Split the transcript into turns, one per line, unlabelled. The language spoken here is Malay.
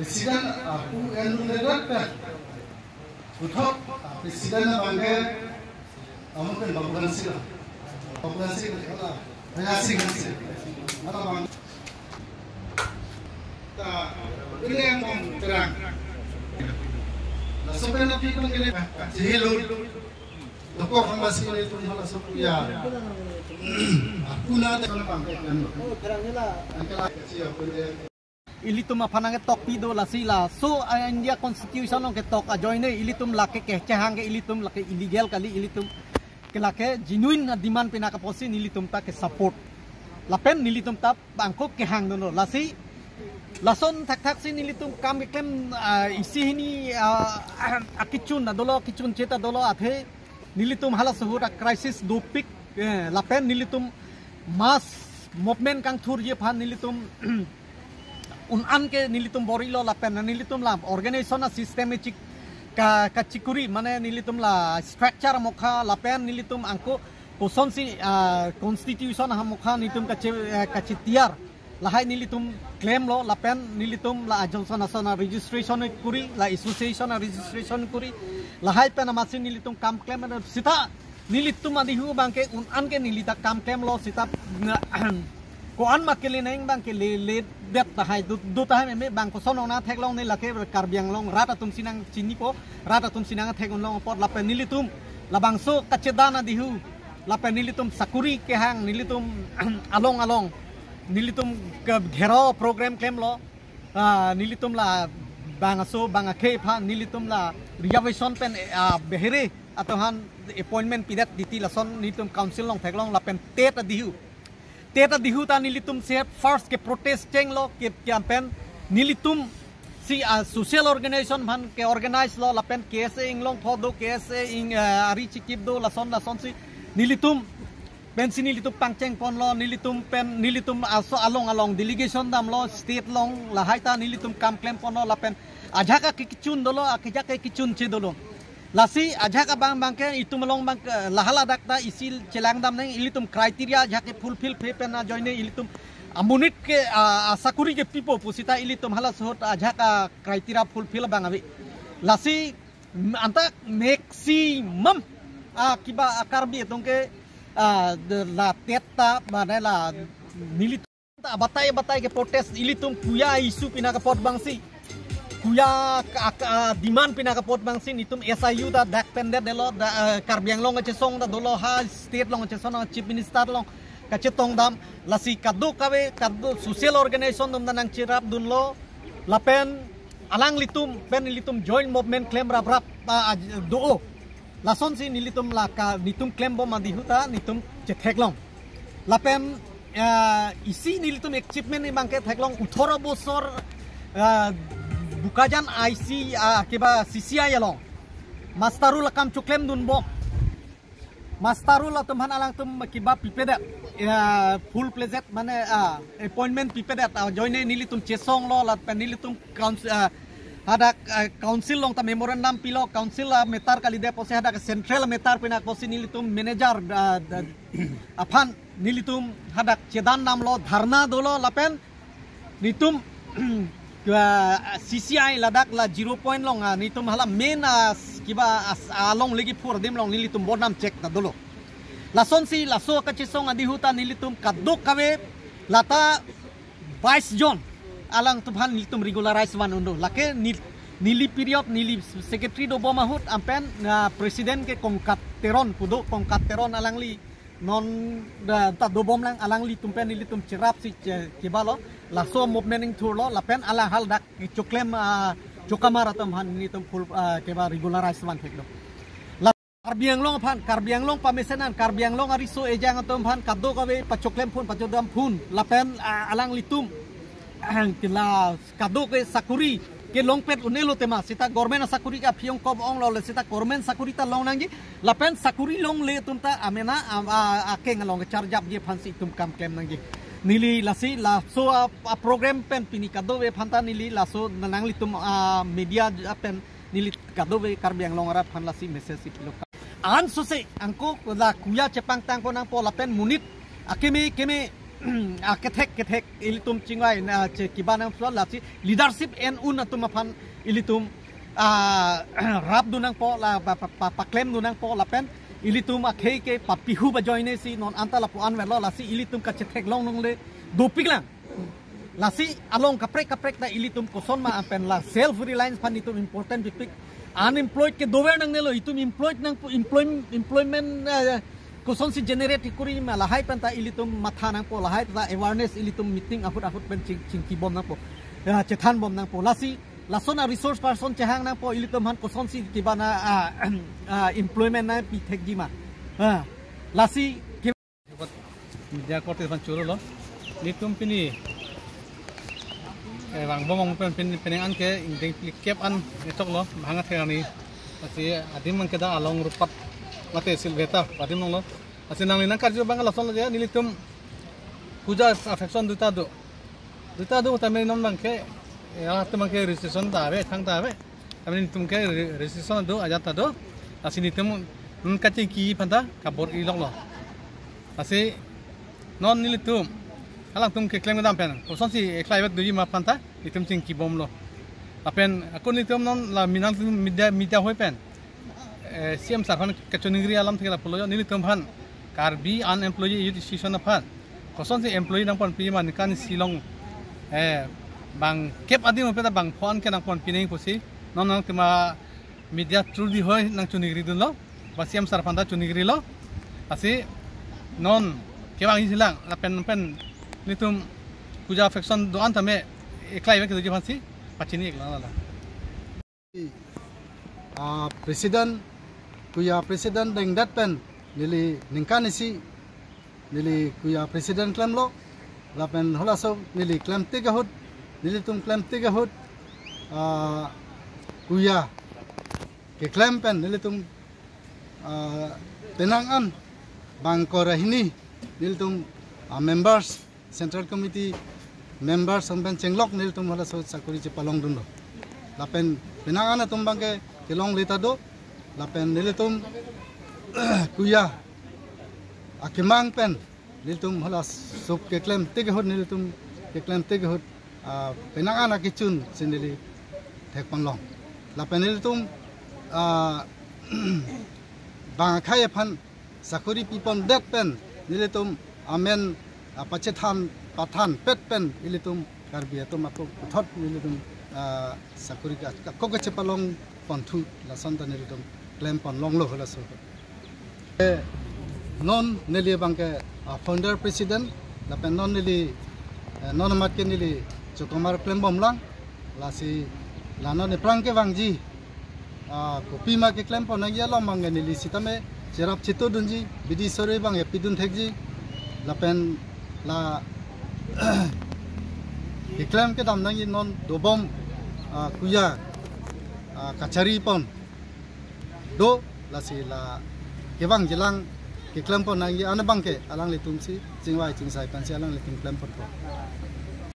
Presiden aku yang mendengarkan uthok presiden bangke kamu kan babukan sila kalau ngasih apa bang ini yang terang sampai nanti kan gini jahilul toko masih ini tuh malah sepuya aku nanti kalau bangke kan terangnya lah siapa dia
ilitum apanang tok pido la sila so India constitution long ke tok join ilitum lake ke chahang ke ilitum lake illegal kali ilitum ke lake genuine demand pinaka posin ilitum ta ke support lapen nilitum ta bangko ke hang dono lasi lason thak sin ilitum kam klem isi ni akichun dolo kichun cheta dolo athe nilitum hala suhura crisis do pick lapen nilitum mass movement kang thur ye phan nilitum unan ke nilitum borilo la pen nilitum la organization systematic ka chikuri mane nilitum la structure mokha la pen nilitum angko poson si constitution ha mokha nilitum ka chitiar la hai nilitum claim lo la pen nilitum la ajalson asana registration kuri la association registration kuri la hai pen masin nilitum kam claim sita nilitum adihu bangke unan ke nilita kam claim lo sita ko an makili neng bang ke le det tahai du tahai me bang ko sonong na thek long ni lake karbiang long rata tum sinang chini ko rata tum sinang thek long pot la pe nilitum la bang so kachedana dihu la pe nilitum sakuri ke hang nilitum along nilitum ke ghero program claim lo nilitum la bang so bang ke pha nilitum la reservation pen behere atohan appointment pidat diti la son nilitum council long thek long la pen tet dihu Teta dihuta nilitum se first ke protest cheng lo ke campaign nilitum si social organization man ke organize lo lapen kese inglong thodo kese ing ari chikip do lason si nilitum pen si nilitum pangcheng pon lo nilitum pen nilitum aso along delegation dam lo state long la haita nilitum kam claim pon lo lapen ajaka ke kichun dolo akija ke kichun che dolo lasi ajaka bang ke itu melong bang lahala dakta isil celang dam neng ilitum criteria jake fulfill pe pena join ilitum amunit ke sakuri ke pipo pusita ilitum hala sot ajaka criteria fulfill bang abi lasi anta maximum kiba akarbi tongke la teta banela nilitum batai ke protest ilitum kuya isu pina ke pot bangsi kuya demand pinakapot bang sin itum SIU da dak pendet delo da karbiang long chesong da dolo ha state long chesong chief minister long kachetong dam lasi kadu kawe kadu social organization dum nang chirap dunlo lapen alang litum pen litum joint movement claim rap do lason si nilitum laka nitum claim bom madihuta nitum chetheklong lapen isi nilitum achievement ni bangke theklong 18 bosor bukajan IC kiba CCI along mastarul kam cuklem dun bom mastarul tumhan alang tum kiba pipedat full plezet mane appointment pipedat join nilitum chesong lo lat nilitum ada council long ta memorandum pilo council metar kali de pose ada central metar pina pose nilitum manager aphan nilitum ada chedan nam lo dharna dolo lapen nitum CCI ladak la 0 point long nitum hala main kiba along lagi for dem long nilitum bonam check na dolo lason si laso ka chisong adihuta nilitum kadok kawe lata vice john alang tubhan nilitum regularize one undo lake nili period nili secretary do bomahut ampen presiden ke kongkateron pudo kongkateron alang li non ta do bom lang alang li tumpen nilitum cirap si kibalo laso movement tour lo lapen ala hal dak cuklem cukamara tamhan nitum full keba regularize one thek do karbiang long phan karbiang long pamesenan karbiang long ariso ejang atom phan kaddo kawe pacuklem pun pacodam pun lapen alang litum kila kaddo ke sakuri ke long pet unelo tema sita government sakuri ka phiong kom ong lo sita government sakuri ta long nangji lapen sakuri long le tumta amena akeng long charjap je phansi tum kam kem nangji nili lasi laso program pen pinikado we phanta nili laso nanangli tum media pen nili kado we karbiang long ara phan lasi message pilo an sose angko la kuya chepang tang ko nang po lapen munit akeme ketek ilitum cingwai na kibana pula la si leadership en un atum aphan ilitum rap dunang po la paklem dunang po la pen ilitum akhei ke papihu ba join si non anta la puan velo la si ilitum ka chetek long nong le dopik lang la si along kaprek na ilitum koson ma pen la self reliance pan itum important pipik unemployed ke dover nang nelo itum employed nang employment koson si generate kuri ma lahai panta ilitum matha nang po lahai ta awareness ilitum meeting afut pen chingki bom nang po chethan bom nang po lasi lasona resource person chehang nang po ilitum han koson si kibana employment na pi thek jima lasi
media korte pan churo lo litum pini bang bomong pen penengan ke indeng kep an etok lo bhanga thani asi adim man keda along rupat mate silveta adim nong lo asi nang nang karjo bang lason lo je nilitum puja affection duta do tamen non bang ke ya teman ke registration da be thang da be tamen tum ke registration do ajata do asi nitum kachi ki panda kabor ilong lo asi non nilitum alang tum ke claim dam pen ko son si eklai wet duji ma panta itum ting ki bom lo apen akon nitum non la minang media hoi pen cm sarhan kachoningri alam thela polo nilitum han karbi unemployed youth association aphan ko son si employee nang pon pi man kan silong bang kep adi mo peta bang phone ke nang pon pining pusi non nang tima media through di hoi nang choningri dun lo ba cm sarhan da choningri lo asi non ke bang silang la pen nitum puja affection doan tame eklai ke duji phansi pachini ekla la
president kuya president deng dat pen nili ningkanisi nili kuya president claim lo la pen hola so nili claim tiga hut nili tum claim tiga hut kuya ke claim pen nili tum tenangan bangkorahini nili tum members Central Committee members sampai cenglok nil tum hala so sakuri ci palong dundo lapen pinangana tum bangke kelong lita do lapen nil tum kuya akimang pen nil tum hala sup ke claim tiga hot nil tum ke claim tiga hot pinangana kicun sendiri tek panglong lapen nil tum bang kaya pan sakuri pipon det pen nil tum amen pacethan pathan pet pen ilitum karbia tum aku thot ilitum sakuri ka ko ke chepalong ponthu la santa ilitum claim pon long lo hola so non neli bangke founder president la pen non neli non mat ke neli chokomar claim bom lang la si la non prang ke wangji kopi ma ke claim pon ya lo mang neli sitame jerap chito dunji bidi sore bang epidun thekji la pen la iklam ke dam nangi non dobom kuya kachari pon do la si la kewang jelang iklam pon nangi ana bangke alang litum si jingwai jingsai pan si alang litum klam pon